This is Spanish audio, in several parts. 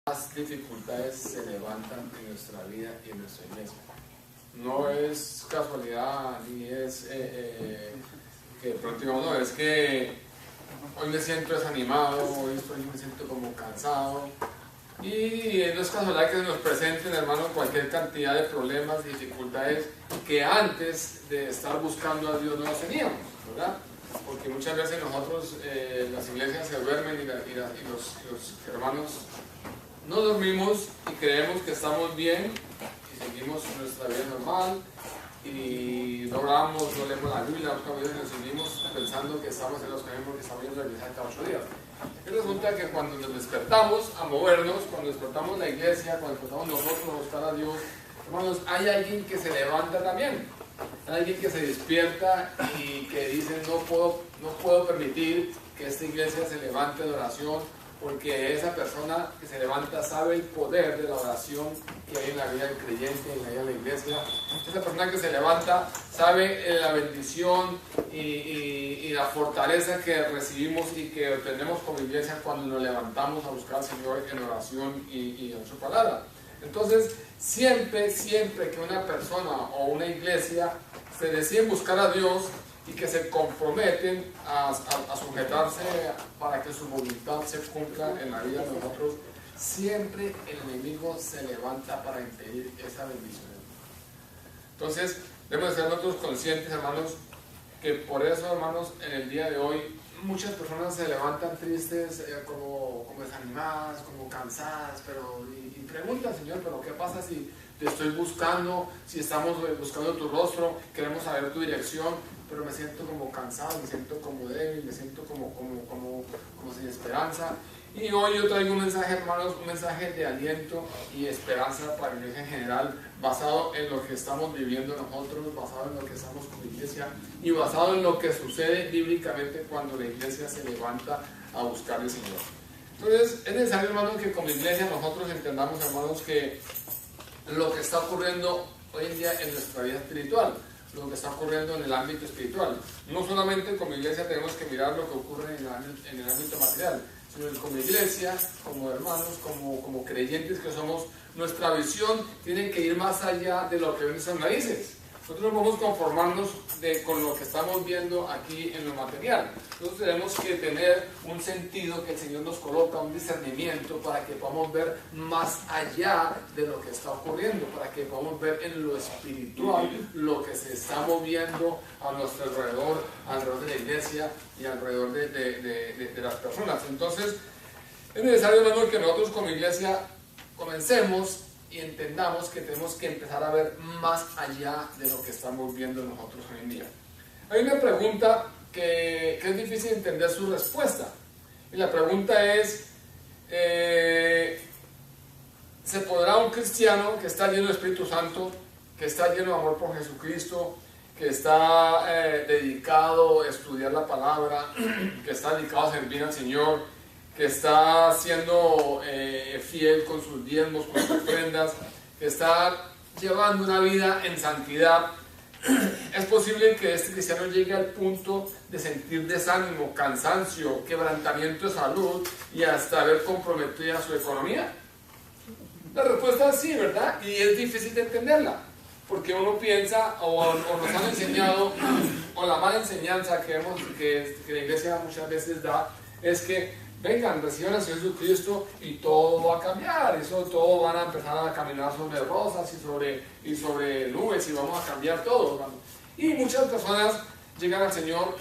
Más dificultades se levantan en nuestra vida y en nuestra iglesia. No es casualidad ni es que de pronto digamos, no, es que hoy me siento desanimado, hoy me siento como cansado. Y no es casualidad que se nos presenten, hermanos, cualquier cantidad de problemas, dificultades que antes de estar buscando a Dios no las teníamos, ¿verdad? Porque muchas veces nosotros, las iglesias se duermen y los hermanos no dormimos y creemos que estamos bien y seguimos nuestra vida normal y no oramos, no leemos la Biblia, y nos seguimos pensando que estamos en los caminos que estamos yendo a la iglesia cada 8 días. Y resulta que cuando nos despertamos a movernos, cuando despertamos la iglesia, cuando despertamos nosotros a buscar a Dios, hermanos, hay alguien que se levanta también. Hay alguien que se despierta y que dice, no puedo permitir que esta iglesia se levante de oración, porque esa persona que se levanta sabe el poder de la oración que hay en la vida del creyente, en la vida de la iglesia. Esa persona que se levanta sabe la bendición y la fortaleza que recibimos y que obtenemos como iglesia cuando nos levantamos a buscar al Señor en oración y en su palabra. Entonces, siempre que una persona o una iglesia se decide buscar a Dios y que se comprometen a sujetarse para que su voluntad se cumpla en la vida de nosotros, siempre el enemigo se levanta para impedir esa bendición. Entonces, debemos ser nosotros conscientes, hermanos, que por eso, hermanos, en el día de hoy, muchas personas se levantan tristes, como desanimadas, como cansadas, y preguntan, Señor, pero ¿qué pasa si te estoy buscando, si estamos buscando tu rostro, queremos saber tu dirección, pero me siento como cansado, me siento como débil, me siento como sin esperanza? Y hoy yo traigo un mensaje, hermanos, un mensaje de aliento y esperanza para la iglesia en general, basado en lo que estamos viviendo nosotros, basado en lo que estamos como iglesia y basado en lo que sucede bíblicamente cuando la iglesia se levanta a buscar al Señor. Entonces es necesario, hermanos, que como iglesia nosotros entendamos, hermanos, que lo que está ocurriendo hoy en día en nuestra vida espiritual, lo que está ocurriendo en el ámbito espiritual, no solamente como iglesia tenemos que mirar lo que ocurre en el ámbito material, sino como iglesia, como hermanos, como creyentes que somos, nuestra visión tiene que ir más allá de lo que ven esas raíces. Nosotros no podemos conformarnos con lo que estamos viendo aquí en lo material. Nosotros tenemos que tener un sentido que el Señor nos coloca, un discernimiento para que podamos ver más allá de lo que está ocurriendo, para que podamos ver en lo espiritual lo que se está moviendo a nuestro alrededor de la iglesia y alrededor de las personas. Entonces, es necesario, hermano, que nosotros como iglesia comencemos y entendamos que tenemos que empezar a ver más allá de lo que estamos viendo nosotros hoy en día. Hay una pregunta que es difícil entender su respuesta. Y la pregunta es, ¿se podrá un cristiano que está lleno de Espíritu Santo, que está lleno de amor por Jesucristo, que está dedicado a estudiar la palabra, que está dedicado a servir al Señor, que está siendo fiel con sus diezmos, con sus ofrendas, que está llevando una vida en santidad? Es posible que este cristiano llegue al punto de sentir desánimo, cansancio, quebrantamiento de salud y hasta ver comprometida su economía. La respuesta es sí, ¿verdad? Y es difícil de entenderla, porque uno piensa o nos han enseñado, o la mala enseñanza que la iglesia muchas veces da, es que vengan, reciban al Señor Jesucristo y todo va a cambiar, todo van a empezar a caminar sobre rosas y sobre nubes y vamos a cambiar todo, hermano. Y muchas personas llegan al Señor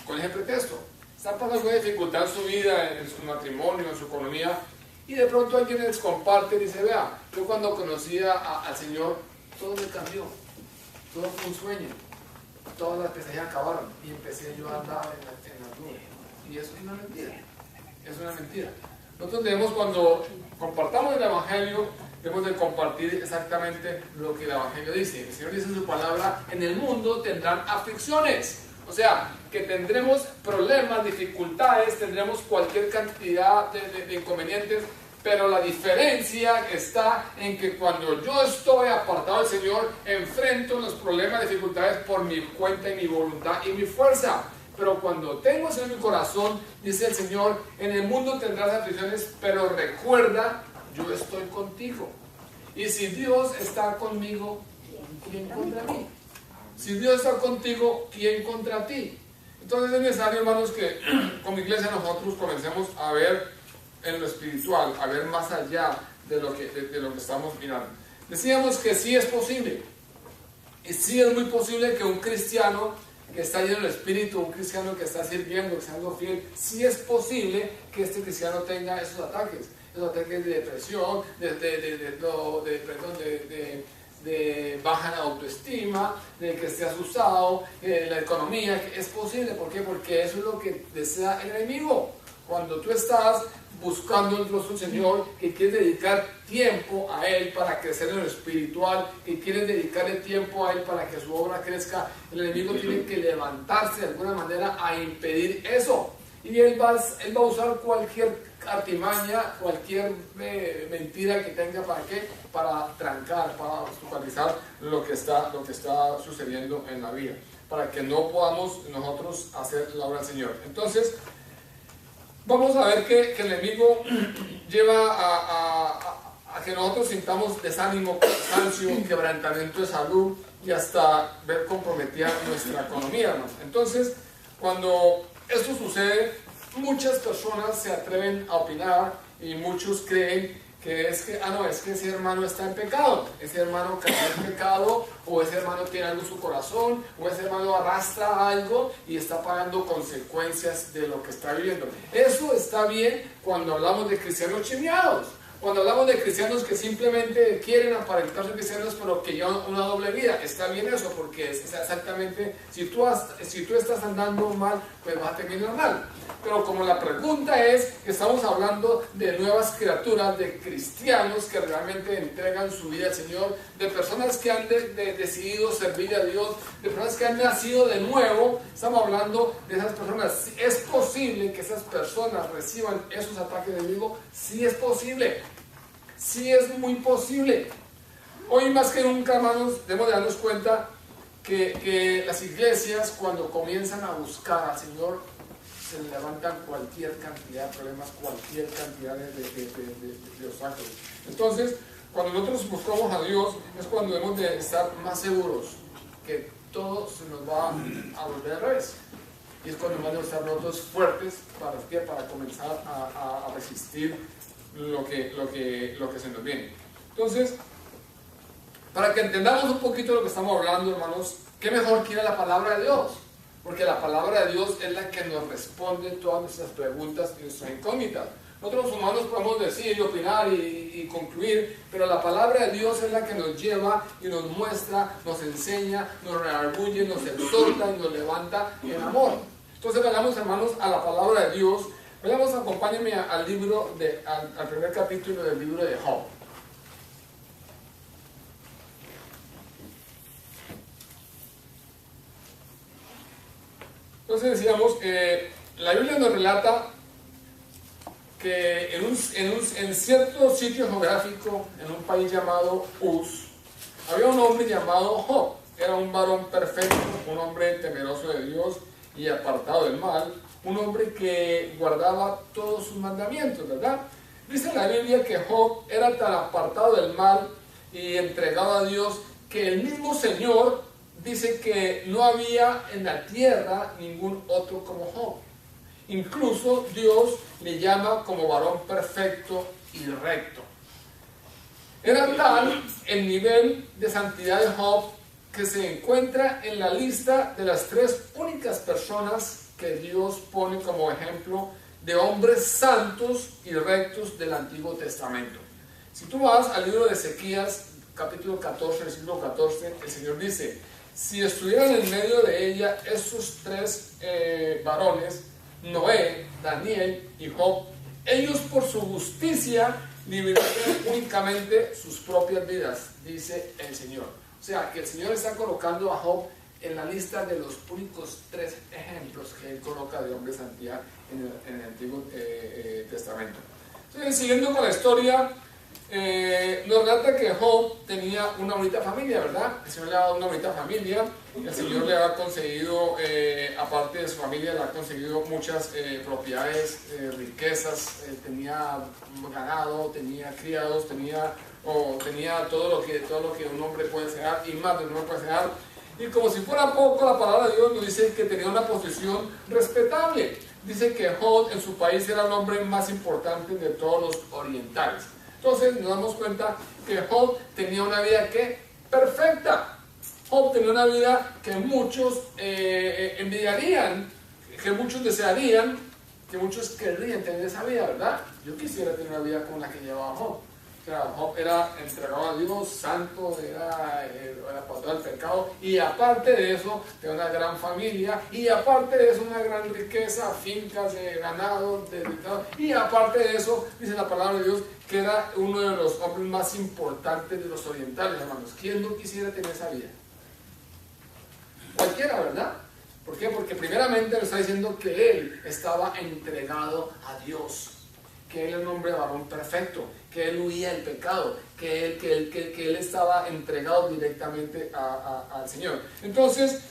con ese pretexto. Están pasando una dificultad en su vida, en su matrimonio, en su economía, y de pronto alguien les comparte y dice, vea, yo cuando conocía al Señor, todo me cambió, todo fue un sueño, todas las pesadillas acabaron y empecé yo a andar en las nubes. Y eso es una mentira. Es una mentira. Nosotros debemos, cuando compartamos el Evangelio, debemos de compartir exactamente lo que el Evangelio dice. El Señor dice en su palabra, en el mundo tendrán aflicciones. O sea, que tendremos problemas, dificultades, tendremos cualquier cantidad de inconvenientes, pero la diferencia está en que cuando yo estoy apartado del Señor, enfrento los problemas, dificultades por mi cuenta y mi voluntad y mi fuerza. Pero cuando tengo eso en mi corazón, dice el Señor, en el mundo tendrás aflicciones, pero recuerda yo estoy contigo. Y si Dios está conmigo, ¿quién contra mí? Si Dios está contigo, ¿quién contra ti? Entonces es necesario, hermanos, que como iglesia nosotros comencemos a ver en lo espiritual, a ver más allá de lo que estamos mirando. Decíamos que sí es posible, y sí es muy posible que un cristiano que está lleno del Espíritu, un cristiano que está sirviendo, que está siendo fiel, sí es posible que este cristiano tenga esos ataques de depresión, de baja autoestima, de que esté asustado, la economía. Es posible, ¿por qué? Porque eso es lo que desea el enemigo. Cuando tú estás buscando el rostro del Señor, que quieres dedicar tiempo a Él para crecer en lo espiritual, que quieres dedicarle tiempo a Él para que su obra crezca, el enemigo tiene que levantarse de alguna manera a impedir eso. Y él va a usar cualquier artimaña, cualquier mentira que tenga, ¿para qué? Para trancar, para obstaculizar lo que está sucediendo en la vida, para que no podamos nosotros hacer la obra del Señor. Entonces, vamos a ver que el enemigo lleva a que nosotros sintamos desánimo, cansancio, quebrantamiento de salud y hasta ver comprometida nuestra economía, ¿no? Entonces, cuando esto sucede, muchas personas se atreven a opinar y muchos creen que es que ese hermano está en pecado, ese hermano cayó en pecado, o ese hermano tiene algo en su corazón, o ese hermano arrastra algo y está pagando consecuencias de lo que está viviendo. Eso está bien cuando hablamos de cristianos chiviados, cuando hablamos de cristianos que simplemente quieren aparentar ser cristianos pero que llevan una doble vida. Está bien eso, porque es exactamente, si tú estás andando mal, pues vas a terminar mal. Pero como la pregunta es que estamos hablando de nuevas criaturas, de cristianos que realmente entregan su vida al Señor, de personas que han decidido servir a Dios, de personas que han nacido de nuevo, estamos hablando de esas personas. ¿Es posible que esas personas reciban esos ataques de enemigo? Sí es posible, sí es muy posible. Hoy más que nunca, hermanos, debemos de darnos cuenta que las iglesias, cuando comienzan a buscar al Señor, se levantan cualquier cantidad de problemas, cualquier cantidad de obstáculos. Entonces, cuando nosotros buscamos a Dios, es cuando debemos de estar más seguros que todo se nos va a volver al revés. Y es cuando debemos estar nosotros fuertes para comenzar a resistir lo que se nos viene. Entonces, para que entendamos un poquito lo que estamos hablando, hermanos, ¿qué mejor que ir a la palabra de Dios? Porque la palabra de Dios es la que nos responde todas nuestras preguntas y nuestras incógnitas. Nosotros los humanos podemos decir y opinar y concluir, pero la palabra de Dios es la que nos lleva y nos muestra, nos enseña, nos redarguye, nos exhorta y nos levanta en amor. Entonces vayamos, hermanos, a la palabra de Dios. Vayamos, acompáñenme al primer capítulo del libro de Job. Entonces decíamos, la Biblia nos relata que en cierto sitio geográfico, en un país llamado Uz, había un hombre llamado Job. Era un varón perfecto, un hombre temeroso de Dios y apartado del mal, un hombre que guardaba todos sus mandamientos, ¿verdad? Dice la Biblia que Job era tan apartado del mal y entregado a Dios que el mismo Señor dice que no había en la tierra ningún otro como Job. Incluso Dios le llama como varón perfecto y recto. Era tal el nivel de santidad de Job que se encuentra en la lista de las 3 únicas personas que Dios pone como ejemplo de hombres santos y rectos del Antiguo Testamento. Si tú vas al libro de Ezequías, capítulo 14, versículo 14, el Señor dice: si estuvieran en medio de ella esos 3 varones, Noé, Daniel y Job, ellos por su justicia librarían únicamente sus propias vidas, dice el Señor. O sea, que el Señor está colocando a Job en la lista de los únicos 3 ejemplos que Él coloca de hombre de santidad en el Antiguo Testamento. Entonces, siguiendo con la historia, nos relata que Job tenía una bonita familia, ¿verdad? El Señor le ha dado una bonita familia. El Señor le ha conseguido, aparte de su familia, le ha conseguido muchas propiedades, riquezas. Tenía ganado, tenía criados, tenía todo lo que un hombre puede desear y más de un hombre puede desear. Y como si fuera poco, la palabra de Dios nos dice que tenía una posición respetable. Dice que Job en su país era el hombre más importante de todos los orientales. Entonces nos damos cuenta que Job tenía una vida perfecta. Job tenía una vida que muchos envidiarían, que muchos desearían, que muchos querrían tener esa vida, ¿verdad? Yo quisiera tener una vida como la que llevaba Job. O sea, Job era entregado a Dios, santo, era apartado del pecado, y aparte de eso, tenía una gran familia, y aparte de eso, una gran riqueza, fincas de ganado, y aparte de eso, dice la palabra de Dios, que era uno de los hombres más importantes de los orientales, hermanos. ¿Quién no quisiera tener esa vida? Cualquiera, ¿verdad? ¿Por qué? Porque primeramente le está diciendo que él estaba entregado a Dios, que él era un hombre varón perfecto, que él huía del pecado, que él estaba entregado directamente al Señor. Entonces,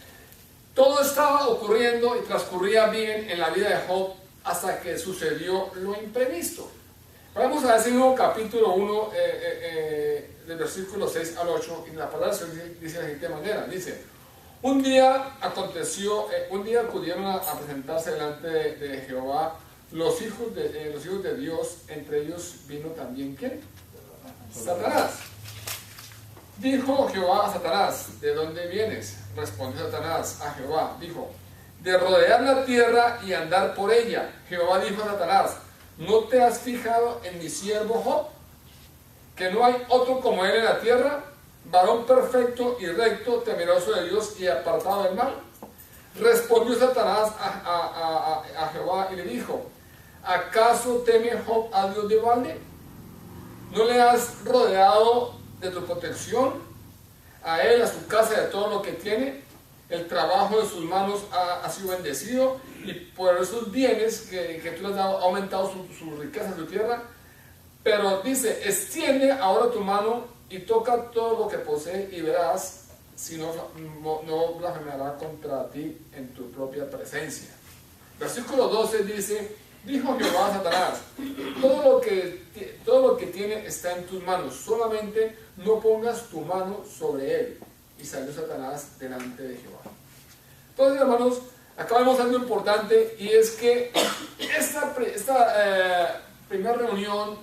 todo estaba ocurriendo y transcurría bien en la vida de Job hasta que sucedió lo imprevisto. Vamos a ese mismo capítulo 1, del versículo 6 al 8, y la palabra dice de la siguiente manera, dice: un día acudieron a presentarse delante de Jehová los hijos de Dios, entre ellos vino también ¿quién? Satanás. Dijo Jehová a Satanás: ¿de dónde vienes? Respondió Satanás a Jehová, dijo: de rodear la tierra y andar por ella. Jehová dijo a Satanás: ¿no te has fijado en mi siervo Job, que no hay otro como él en la tierra, varón perfecto y recto, temeroso de Dios y apartado del mal? Respondió Satanás a Jehová y le dijo: ¿acaso teme Job a Dios de balde? ¿No le has rodeado de tu protección, a él, a su casa y a todo lo que tiene? El trabajo de sus manos ha sido bendecido, y por esos bienes que tú le has dado ha aumentado su riqueza en su tierra. Pero dice: extiende ahora tu mano y toca todo lo que posee, y verás si no blasfemará contra ti en tu propia presencia. Versículo 12 dice: dijo Jehová a Satanás: todo lo que tiene está en tus manos, solamente no pongas tu mano sobre él. Y salió Satanás delante de Jehová. Entonces, hermanos, acá vemos algo importante, y es que esta primera reunión,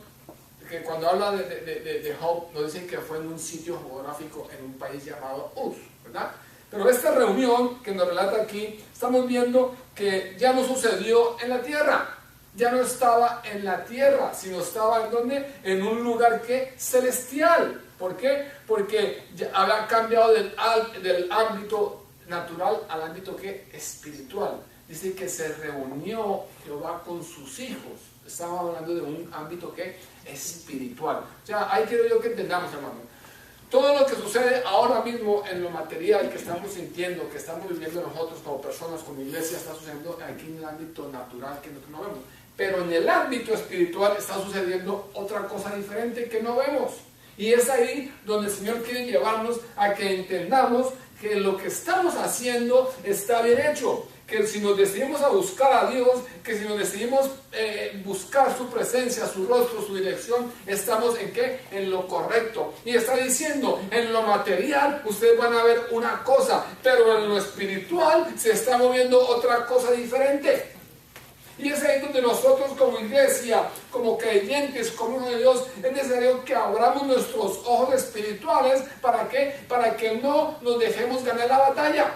que cuando habla de Job, nos dicen que fue en un sitio geográfico en un país llamado Uz, ¿verdad? Pero esta reunión que nos relata aquí, estamos viendo que ya no sucedió en la tierra, ya no estaba en la tierra, sino estaba en donde, en un lugar celestial. ¿Por qué? Porque ya había cambiado del ámbito natural al ámbito espiritual. Dice que se reunió Jehová con sus hijos. Estamos hablando de un ámbito espiritual. O sea, ahí quiero yo que entendamos, hermano. Todo lo que sucede ahora mismo en lo material que estamos sintiendo, que estamos viviendo nosotros como personas, como iglesia, está sucediendo aquí en el ámbito natural que nosotros no vemos. Pero en el ámbito espiritual está sucediendo otra cosa diferente que no vemos. Y es ahí donde el Señor quiere llevarnos a que entendamos que lo que estamos haciendo está bien hecho. Que si nos decidimos a buscar a Dios, que si nos decidimos buscar su presencia, su rostro, su dirección, estamos ¿en qué? En lo correcto. Y está diciendo, en lo material ustedes van a ver una cosa, pero en lo espiritual se está moviendo otra cosa diferente. Y es ahí donde nosotros como iglesia, como creyentes, como hijos de Dios, es necesario que abramos nuestros ojos espirituales. ¿Para qué? Para que no nos dejemos ganar la batalla.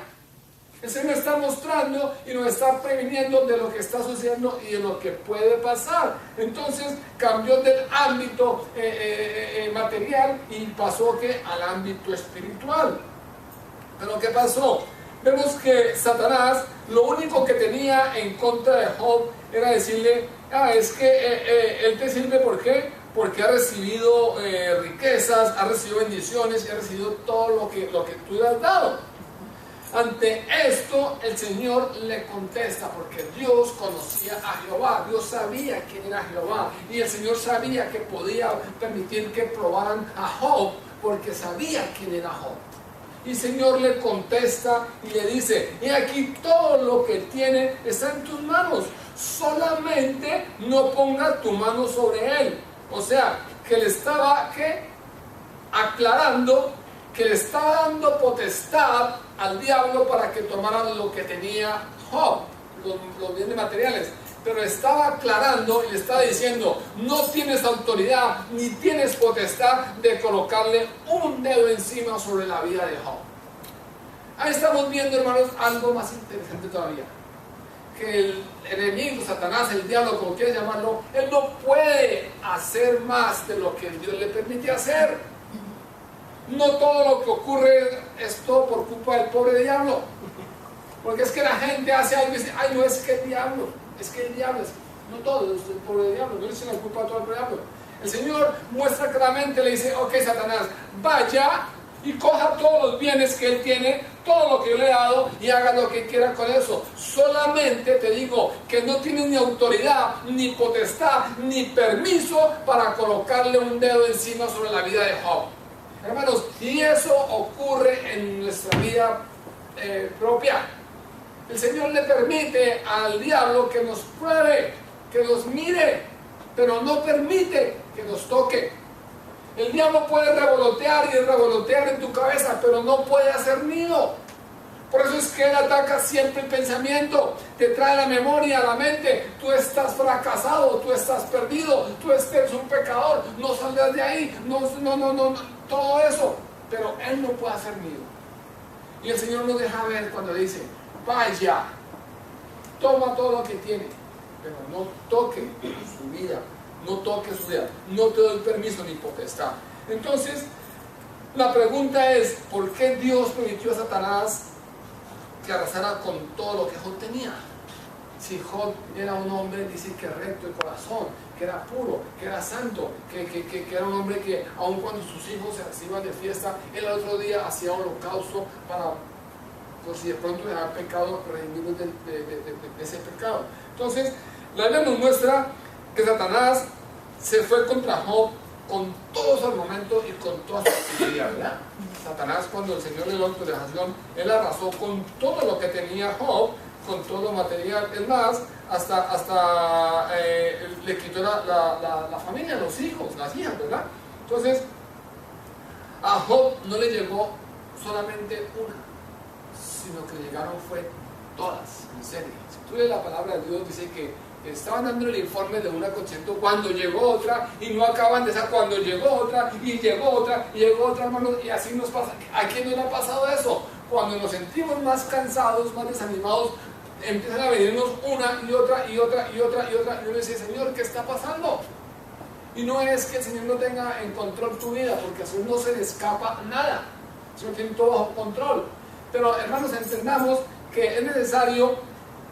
El Señor está mostrando y nos está previniendo de lo que está sucediendo y de lo que puede pasar. Entonces cambió del ámbito material y pasó al ámbito espiritual. ¿Pero qué pasó? Vemos que Satanás lo único que tenía en contra de Job era decirle: es que él te sirve, ¿por qué? Porque ha recibido riquezas, ha recibido bendiciones y ha recibido todo lo que tú le has dado. Ante esto el Señor le contesta, porque Dios conocía a Jehová, Dios sabía quién era Jehová, y el Señor sabía que podía permitir que probaran a Job, porque sabía quién era Job. Y el Señor le contesta y le dice: y aquí todo lo que tiene está en tus manos, solamente no pongas tu mano sobre él. O sea, que le estaba aclarando que le estaba dando potestad al diablo para que tomara lo que tenía Job, los bienes materiales. Pero estaba aclarando y le estaba diciendo: no tienes autoridad ni tienes potestad de colocarle un dedo encima sobre la vida de Job. Ahí estamos viendo, hermanos, algo más interesante todavía. Que el enemigo, Satanás, el diablo, como quieras llamarlo, él no puede hacer más de lo que Dios le permite hacer. No todo lo que ocurre es todo por culpa del pobre diablo. Porque es que la gente hace algo y dice: ay, no, es que el diablo, no todo es el pobre diablo, no es la culpa de todo el diablo. El Señor muestra claramente, le dice: ok, Satanás, vaya y coja todos los bienes que él tiene, todo lo que yo le he dado, y haga lo que quiera con eso. Solamente te digo que no tienes ni autoridad, ni potestad, ni permiso para colocarle un dedo encima sobre la vida de Job. Hermanos, y eso ocurre en nuestra vida propia. El Señor le permite al diablo que nos pruebe, que nos mire, pero no permite que nos toque. El diablo puede revolotear y revolotear en tu cabeza, pero no puede hacer nido. Por eso es que él ataca siempre el pensamiento, te trae la memoria, la mente: tú estás fracasado, tú estás perdido, tú eres un pecador, no saldrás de ahí, no, todo eso. Pero él no puede hacer nido. Y el Señor nos deja ver cuando dice: vaya, toma todo lo que tiene, pero no toque su vida, no toque su vida, no te doy permiso ni potestad. Entonces, la pregunta es: ¿por qué Dios permitió a Satanás que arrasara con todo lo que Job tenía? Si Job era un hombre, dice que recto de corazón, que era puro, que era santo, que era un hombre que aun cuando sus hijos se iban de fiesta, él al otro día hacía holocausto para, por si de pronto era pecado, redimirnos de ese pecado. Entonces, la Biblia nos muestra que Satanás se fue contra Job con todo su armamento y con toda su actividad, ¿verdad? Satanás, cuando el Señor le dio autorización, él arrasó con todo lo que tenía Job, con todo lo material. Es más, hasta le quitó la familia, los hijos, las hijas, ¿verdad? Entonces, a Job no le llegó solamente una, sino que le llegaron fue todas, en serio. Si tú lees la palabra de Dios, dice que estaban dando el informe de una acontecimiento, cuando llegó otra, y no acaban de esa, cuando llegó otra, y llegó otra, y llegó otra, hermanos, y así nos pasa. ¿A quién no le ha pasado eso? Cuando nos sentimos más cansados, más desanimados, empiezan a venirnos una y otra, y otra, y otra, y otra, y uno dice: Señor, ¿qué está pasando? Y no es que el Señor no tenga en control tu vida, porque a Señor no se le escapa nada, el Señor tiene todo bajo control. Pero, hermanos, entendamos que es necesario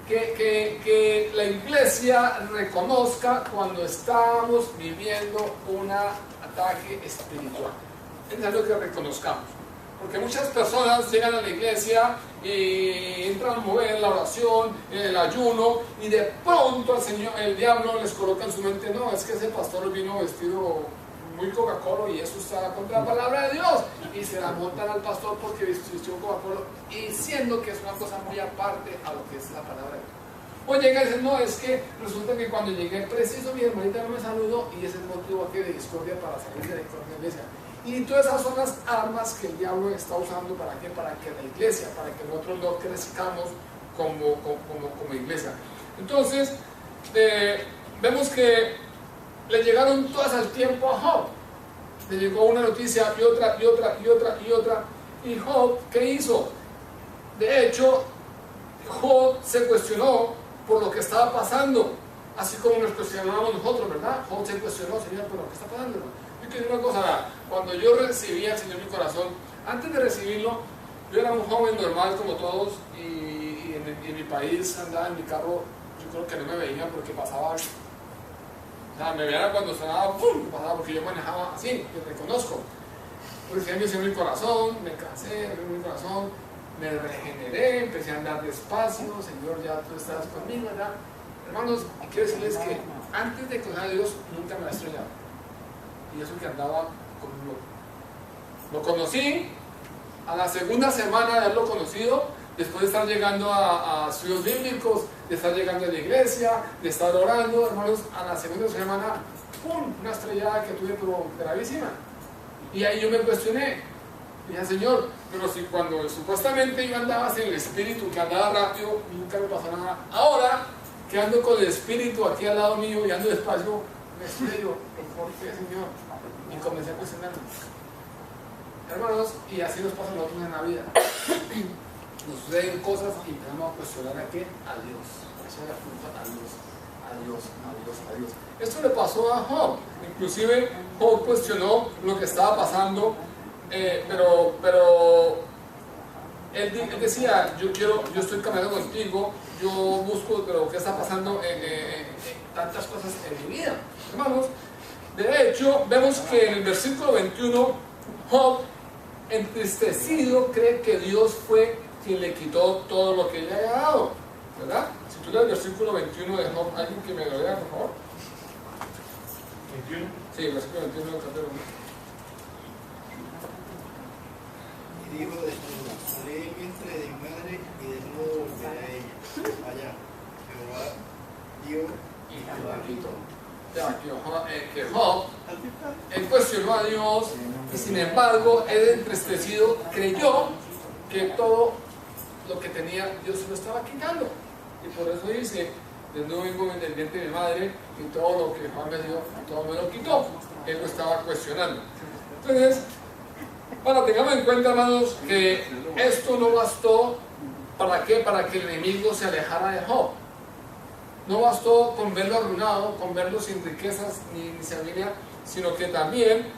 que la iglesia reconozca cuando estamos viviendo un ataque espiritual. Es necesario que reconozcamos, porque muchas personas llegan a la iglesia y entran a mover en la oración, en el ayuno, y de pronto el diablo les coloca en su mente: no, es que ese pastor vino vestido muy Coca-Cola y eso está contra la palabra de Dios, y se la montan al pastor porque vistió Coca-Cola, y siendo que es una cosa muy aparte a lo que es la palabra de Dios. O llega y dice: no, es que resulta que cuando llegué preciso mi hermanita no me saludó, y ese es el motivo aquí de discordia para salir de la iglesia. Y todas esas son las armas que el diablo está usando. ¿Para qué? Para que la iglesia, para que nosotros no crezcamos como iglesia. Entonces, vemos que le llegaron todas al tiempo a Job. Le llegó una noticia y otra, y otra, y otra, y otra. Y Job, ¿qué hizo? De hecho, Job se cuestionó por lo que estaba pasando, así como nos cuestionábamos nosotros, ¿verdad? Job se cuestionó: Señor, ¿pero qué está pasando? Yo quiero decir una cosa: cuando yo recibí al Señor en mi corazón, antes de recibirlo, yo era un joven normal como todos, y en mi país andaba en mi carro. Yo creo que no me veían porque pasaba. O sea, me veían cuando sonaba, ¡pum!, pasaba, porque yo manejaba así, que reconozco. Recibí mi Señor en mi corazón, me casé, en mi corazón, me regeneré, empecé a andar despacio, Señor, ya tú estás conmigo, ¿verdad? Hermanos, quiero decirles que antes de conocer a Dios nunca me había estrellado. Y eso que andaba con un loco. Lo conocí a la segunda semana de haberlo conocido, después de estar llegando a estudios bíblicos, de estar llegando a la iglesia, de estar orando, hermanos, a la segunda semana, ¡pum!, una estrellada que tuve pero gravísima. Y ahí yo me cuestioné. Dije, Señor, pero si cuando supuestamente yo andabas en el espíritu, que andaba rápido, nunca me pasó nada. Ahora que ando con el espíritu aquí al lado mío y ando despacio, me estrello. ¿Por qué, Señor? Y comencé a cuestionarme. Hermanos, y así nos pasa a nosotros en la vida. Nos suceden cosas y empezamos a cuestionar a qué, a Dios. Eso es la culpa a Dios, a Dios, a Dios, a Dios. Esto le pasó a Job. Inclusive Job cuestionó lo que estaba pasando, pero él decía, yo estoy caminando contigo, yo busco, pero ¿qué está pasando en tantas cosas en mi vida? Hermanos, de hecho, vemos que en el versículo 21, Job, entristecido, cree que Dios fue quien le quitó todo lo que le haya dado, ¿verdad? Si tú lees el versículo 21 de Job, ¿alguien que me lo lea, por favor? 21. Sí, el versículo 21 del capítulo 1. Y dijo desnudo, salí del vientre de mi madre y desnudo volveré a ella. Allá, Jehová dio y Jehová quitó. Que Job, él cuestionó a Dios y sin embargo, él entristecido creyó que todo lo que tenía Dios se lo estaba quitando. Y por eso dice, desnudo vengo del vientre de mi madre y todo lo que Jehová me dio, todo me lo quitó. Él lo estaba cuestionando. Entonces, tengamos en cuenta, hermanos, que esto no bastó. ¿Para qué? Para que el enemigo se alejara de Job. No bastó con verlo arruinado, con verlo sin riquezas ni familia, sino que también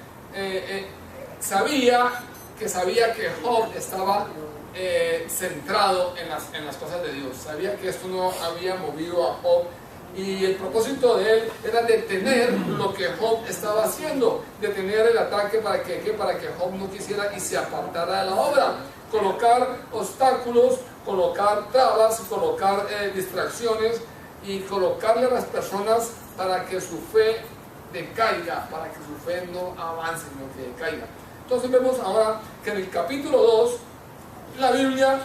sabía que Job estaba centrado en las cosas de Dios. Sabía que esto no había movido a Job. Y el propósito de él era detener lo que Job estaba haciendo, detener el ataque para que Job no quisiera y se apartara de la obra, colocar obstáculos, colocar trabas, colocar distracciones y colocarle a las personas para que su fe decaiga, para que su fe no avance, sino que decaiga. Entonces vemos ahora que en el capítulo 2 la Biblia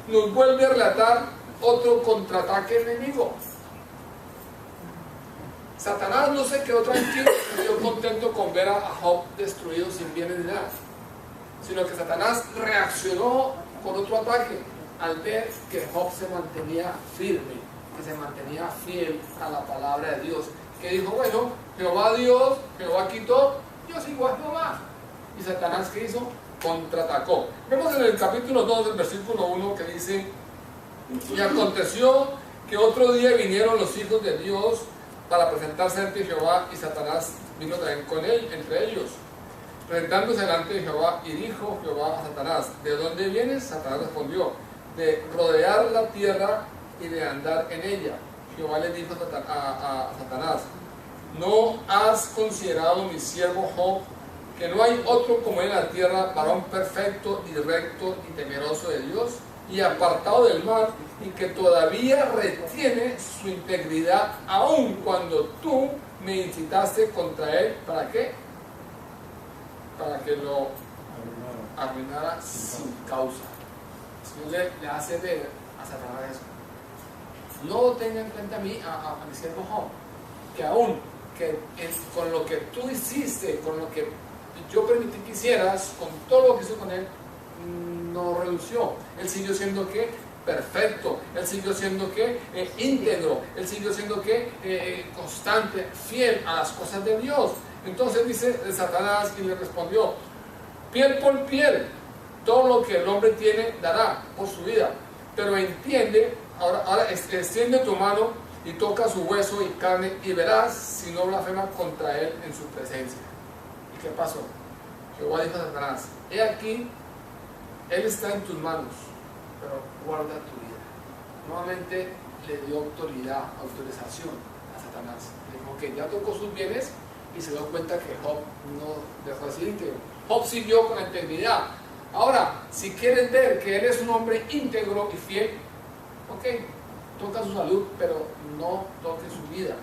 nos vuelve a relatar otro contraataque enemigo. Satanás no se quedó tranquilo, se quedó contento con ver a Job destruido sin bienes ni nada, sino que Satanás reaccionó con otro ataque al ver que Job se mantenía firme, que se mantenía fiel a la palabra de Dios, que dijo, bueno, Jehová Dios, Jehová quitó, yo sigo a Jehová. Y Satanás, ¿qué hizo? Contraatacó. Vemos en el capítulo 2 del versículo 1 que dice, y aconteció que otro día vinieron los hijos de Dios para presentarse ante Jehová, y Satanás vino también con él, entre ellos, presentándose delante de Jehová, y dijo Jehová a Satanás, ¿de dónde vienes? Satanás respondió, de rodear la tierra y de andar en ella. Jehová le dijo a Satanás, ¿no has considerado mi siervo Job, que no hay otro como él en la tierra, varón perfecto y recto y temeroso de Dios, y apartado del mal, y que todavía retiene su integridad, aun cuando tú me incitaste contra él? ¿Para qué? Para que lo arruinara sin causa. El Señor le hace ver a Satanás eso. No tenga en cuenta a mí, a mi siervo Job, que aún con lo que tú hiciste, con lo que yo permití que hicieras, con todo lo que hizo con él, no renunció. Él siguió siendo ¿qué? Perfecto. Él siguió siendo ¿qué? Íntegro. Él siguió siendo ¿qué? Constante, fiel a las cosas de Dios. Entonces dice Satanás, y le respondió, piel por piel, todo lo que el hombre tiene dará por su vida, pero entiende, ahora extiende tu mano y toca su hueso y carne, y verás si no blasfema contra él en su presencia. ¿Y qué pasó? Jehová dijo a Satanás, he aquí, él está en tus manos, pero guarda tu vida. Nuevamente le dio autorización a Satanás. Le dijo que ya tocó sus bienes y se dio cuenta que Job no dejó de ser íntegro. Job siguió con la integridad. Ahora, si quieres ver que él es un hombre íntegro y fiel, ok, toca su salud, pero no toque su vida.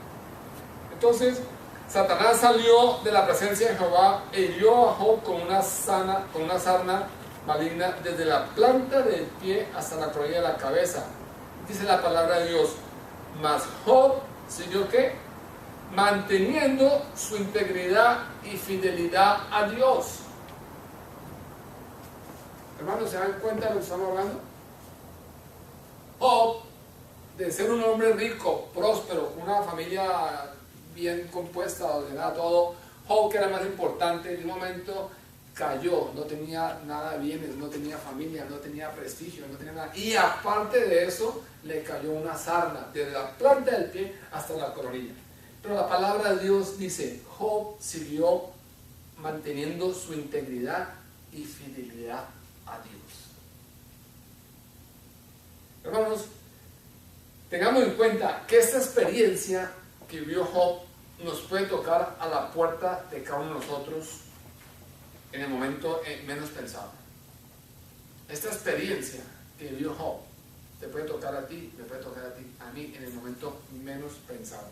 Entonces, Satanás salió de la presencia de Jehová e hirió a Job con una sarna maligna desde la planta del pie hasta la coronilla de la cabeza. Dice la palabra de Dios, mas Job siguió ¿qué? Manteniendo su integridad y fidelidad a Dios. Hermanos, ¿se dan cuenta de lo que estamos hablando? Job, de ser un hombre rico, próspero, una familia bien compuesta, ordenada, todo, Job, que era más importante, en un momento cayó, no tenía nada de bienes, no tenía familia, no tenía prestigio, no tenía nada. Y aparte de eso, le cayó una sarna, desde la planta del pie hasta la coronilla. Pero la palabra de Dios dice, Job siguió manteniendo su integridad y fidelidad a Dios. Hermanos, tengamos en cuenta que esta experiencia que vivió Job nos puede tocar a la puerta de cada uno de nosotros en el momento menos pensado. Esta experiencia que vivió Job te puede tocar a ti, me puede tocar a ti, a mí en el momento menos pensado.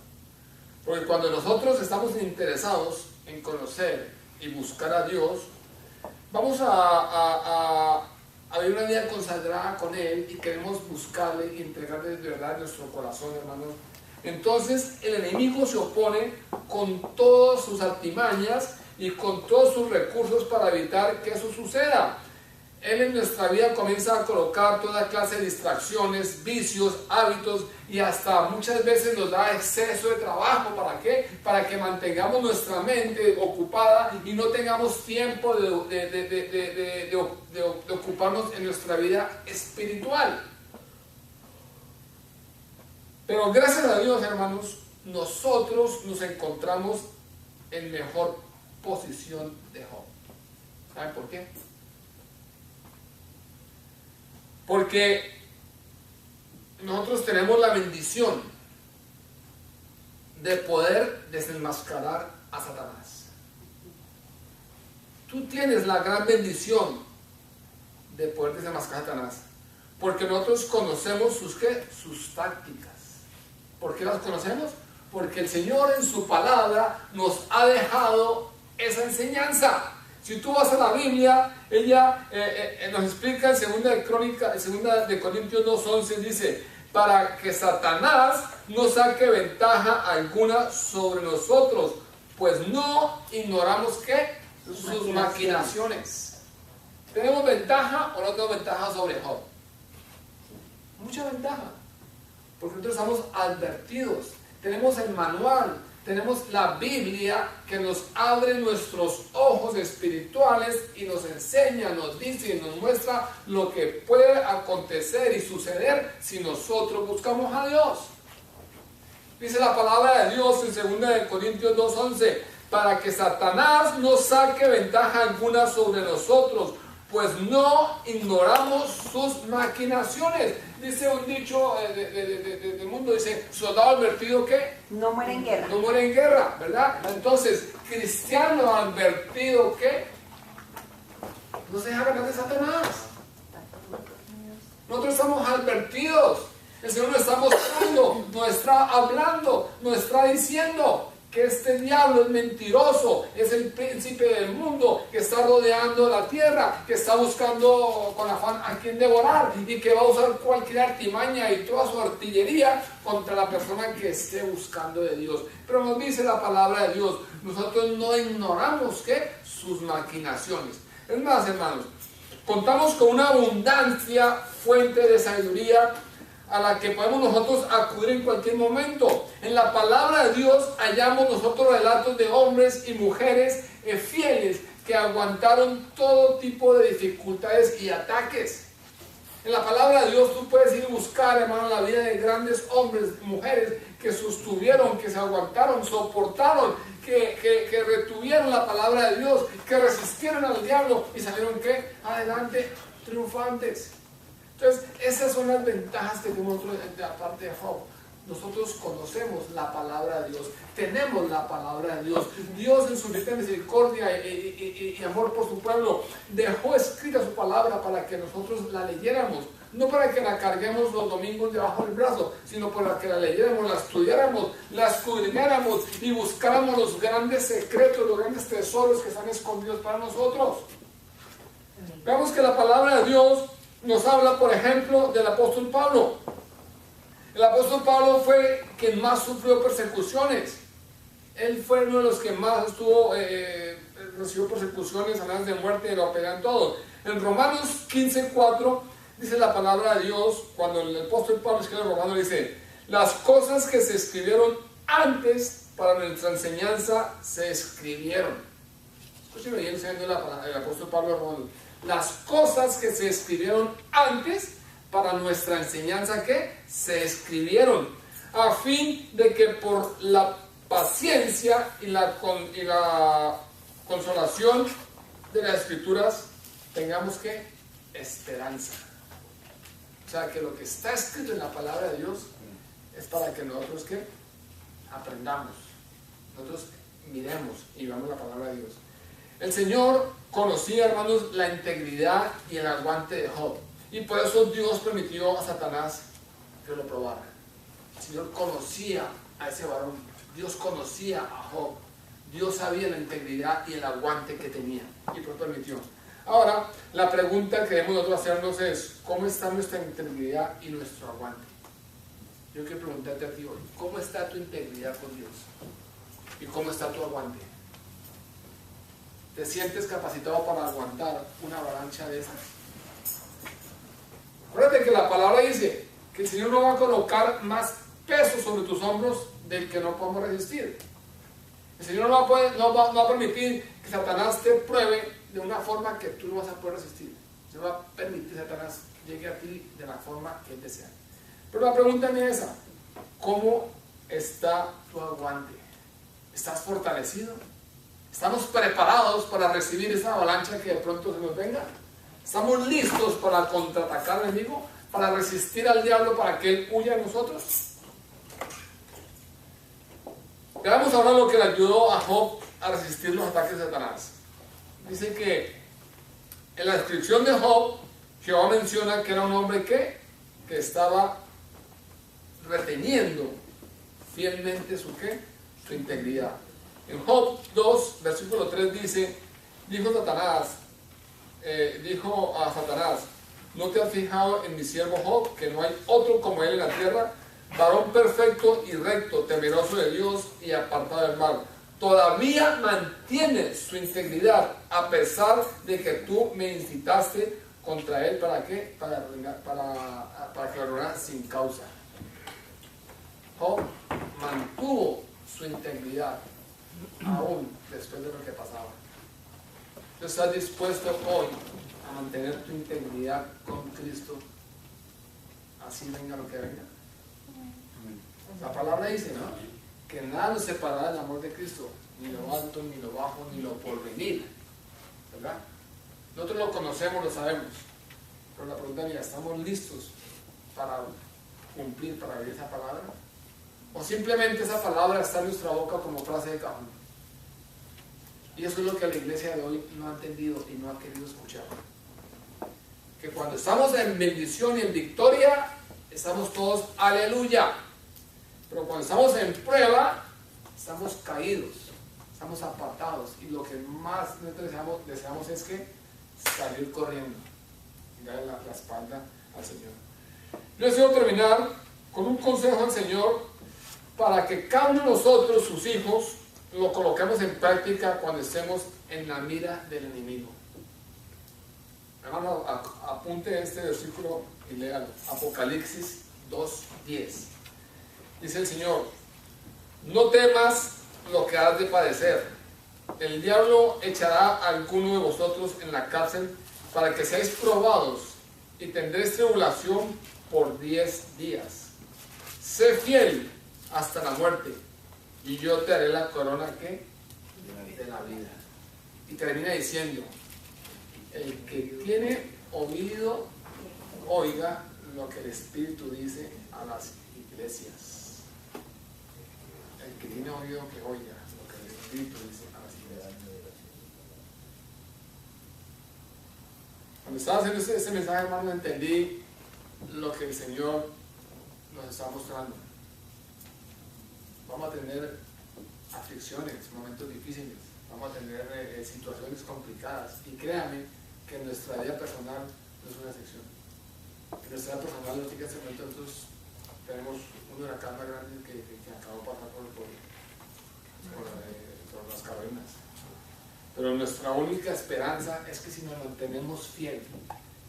Porque cuando nosotros estamos interesados en conocer y buscar a Dios, vamos a vivir una vida consagrada con Él y queremos buscarle y entregarle de verdad nuestro corazón, hermanos. Entonces el enemigo se opone con todas sus artimañas y con todos sus recursos para evitar que eso suceda. Él en nuestra vida comienza a colocar toda clase de distracciones, vicios, hábitos y hasta muchas veces nos da exceso de trabajo. ¿Para qué? Para que mantengamos nuestra mente ocupada y no tengamos tiempo de ocuparnos en nuestra vida espiritual. Pero gracias a Dios, hermanos, nosotros nos encontramos en mejor posición de Job. ¿Saben por qué? Porque nosotros tenemos la bendición de poder desenmascarar a Satanás. Tú tienes la gran bendición de poder desenmascarar a Satanás, porque nosotros conocemos sus tácticas. ¿Por qué las conocemos? Porque el Señor en su palabra nos ha dejado esa enseñanza. Si tú vas a la Biblia, ella nos explica en 2 de Corintios 2:11, dice, para que Satanás no saque ventaja alguna sobre nosotros, pues no ignoramos ¿qué? Sus maquinaciones. ¿Tenemos ventaja o no tenemos ventaja sobre Job? Mucha ventaja, porque nosotros estamos advertidos, tenemos el manual, tenemos la Biblia que nos abre nuestros ojos espirituales y nos enseña, nos dice y nos muestra lo que puede acontecer y suceder si nosotros buscamos a Dios. Dice la palabra de Dios en 2 de Corintios 2:11, para que Satanás no saque ventaja alguna sobre nosotros, pues no ignoramos sus maquinaciones. Dice un dicho del mundo, dice, soldado advertido ¿qué? No muere en guerra. No muere en guerra, ¿verdad? Entonces, cristiano advertido ¿qué? No se deja ganar de Satanás. Nosotros estamos advertidos. El Señor nos está mostrando, nos está hablando, nos está diciendo que este diablo es mentiroso, es el príncipe del mundo que está rodeando la tierra, que está buscando con afán a quien devorar y que va a usar cualquier artimaña y toda su artillería contra la persona que esté buscando de Dios. Pero nos dice la palabra de Dios, nosotros no ignoramos ¿qué? Sus maquinaciones. Es más, hermanos, contamos con una abundancia fuente de sabiduría a la que podemos nosotros acudir en cualquier momento. En la palabra de Dios hallamos nosotros relatos de hombres y mujeres fieles que aguantaron todo tipo de dificultades y ataques. En la palabra de Dios tú puedes ir a buscar, hermano, la vida de grandes hombres y mujeres que sostuvieron, que se aguantaron, soportaron, que retuvieron la palabra de Dios, que resistieron al diablo y salieron ¿qué? Adelante, triunfantes. Entonces, esas son las ventajas que tenemos nosotros de la parte de Job. nosotros conocemos la palabra de Dios, tenemos la palabra de Dios. Dios en su infinita misericordia y amor por su pueblo dejó escrita su palabra para que nosotros la leyéramos, no para que la carguemos los domingos debajo del brazo, sino para que la leyéramos, la estudiáramos, la escudriñáramos y buscáramos los grandes secretos, los grandes tesoros que están escondidos para nosotros. Veamos que la palabra de Dios nos habla, por ejemplo, del apóstol Pablo. El apóstol Pablo fue quien más sufrió persecuciones. Él fue uno de los que más recibió persecuciones, amenazas de muerte, y lo apedrearon todo. En Romanos 15:4 dice la palabra de Dios, cuando el apóstol Pablo escribe en Romanos, dice: las cosas que se escribieron antes para nuestra enseñanza se escribieron. Escúcheme bien, el apóstol Pablo en Romanos. Las cosas que se escribieron antes para nuestra enseñanza que se escribieron, a fin de que por la paciencia y la consolación de las escrituras tengamos que esperanza. O sea, que lo que está escrito en la palabra de Dios es para que nosotros que aprendamos, nosotros miremos y veamos la palabra de Dios. El Señor conocía, hermanos, la integridad y el aguante de Job, y por eso Dios permitió a Satanás que lo probara. El Señor conocía a ese varón, Dios conocía a Job, Dios sabía la integridad y el aguante que tenía, y por eso permitió. Ahora, la pregunta que debemos nosotros hacernos es: ¿cómo está nuestra integridad y nuestro aguante? Yo quiero preguntarte a ti hoy: ¿cómo está tu integridad con Dios? ¿Y cómo está tu aguante? ¿Te sientes capacitado para aguantar una avalancha de esas? Acuérdate que la palabra dice que el Señor no va a colocar más peso sobre tus hombros del que no podemos resistir. El Señor no va a permitir que Satanás te pruebe de una forma que tú no vas a poder resistir. Se va a permitir que Satanás llegue a ti de la forma que él desea. Pero la pregunta es esa: ¿cómo está tu aguante? ¿Estás fortalecido? ¿Estamos preparados para recibir esa avalancha que de pronto se nos venga? ¿Estamos listos para contraatacar al enemigo? ¿Para resistir al diablo para que él huya de nosotros? Veamos ahora lo que le ayudó a Job a resistir los ataques de Satanás. Dice que en la descripción de Job, Jehová menciona que era un hombre que estaba reteniendo fielmente su integridad. En Job 2, versículo 3 dice: dijo a Satanás: ¿no te has fijado en mi siervo Job, que no hay otro como él en la tierra, varón perfecto y recto, temeroso de Dios y apartado del mal? Todavía mantiene su integridad a pesar de que tú me incitaste contra él. ¿Para qué? Para que lo arruinara sin causa. Job mantuvo su integridad aún después de lo que pasaba. ¿Tú estás dispuesto hoy a mantener tu integridad con Cristo, así venga lo que venga? La palabra dice, ¿no?, que nada nos separará del amor de Cristo, ni lo alto, ni lo bajo, ni lo porvenir, ¿verdad? Nosotros lo conocemos, lo sabemos, pero la pregunta es: ¿estamos listos para cumplir, para vivir esa palabra? ¿O simplemente esa palabra está en nuestra boca como frase de cajón? Y eso es lo que la iglesia de hoy no ha entendido y no ha querido escuchar. Que cuando estamos en bendición y en victoria, estamos todos aleluya. Pero cuando estamos en prueba, estamos caídos, estamos apartados. Y lo que más deseamos es que salir corriendo y darle la espalda al Señor. Yo deseo terminar con un consejo al Señor para que cada uno de nosotros, sus hijos, lo coloquemos en práctica cuando estemos en la mira del enemigo. Hermano, apunte este versículo y léalo. Apocalipsis 2:10. Dice el Señor: no temas lo que has de padecer. El diablo echará a alguno de vosotros en la cárcel para que seáis probados, y tendréis tribulación por 10 días. Sé fiel hasta la muerte, y yo te haré la corona de la vida. Y termina diciendo: el que tiene oído, oiga lo que el Espíritu dice a las iglesias. el que tiene oído que oiga lo que el Espíritu dice a las iglesias. Cuando estaba haciendo ese mensaje, hermano, entendí lo que el Señor nos está mostrando. Vamos a tener aflicciones, momentos difíciles, vamos a tener situaciones complicadas, y créame que en nuestra vida personal no es una excepción. En nuestra vida personal, en este momento, nosotros tenemos un huracán más grande que acabó de pasar por las cavernas. Pero nuestra única esperanza es que si nos mantenemos fiel,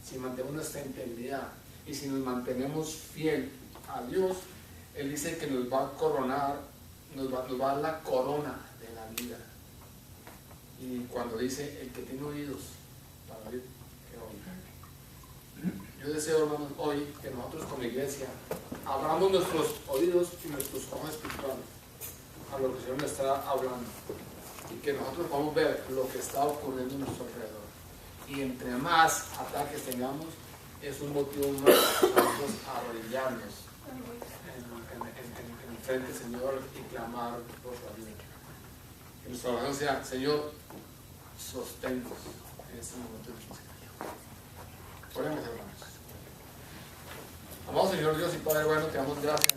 si mantenemos nuestra integridad y si nos mantenemos fiel a Dios, Él dice que nos va a coronar, nos va a dar la corona de la vida. Y cuando dice, el que tiene oídos para oír, que oiga. Yo deseo, hermanos, hoy que nosotros como iglesia abramos nuestros oídos y nuestros ojos espirituales a lo que el Señor nos está hablando, y que nosotros podamos ver lo que está ocurriendo en nuestro alrededor. Y entre más ataques tengamos, es un motivo más para nosotros arrodillarnos en frente del Señor y clamar por su ayuda. Que nuestra oración sea, Señor, sosténnos en este momento difícil. Oremos, hermanos. Amado Señor Dios y Padre bueno, te damos gracias.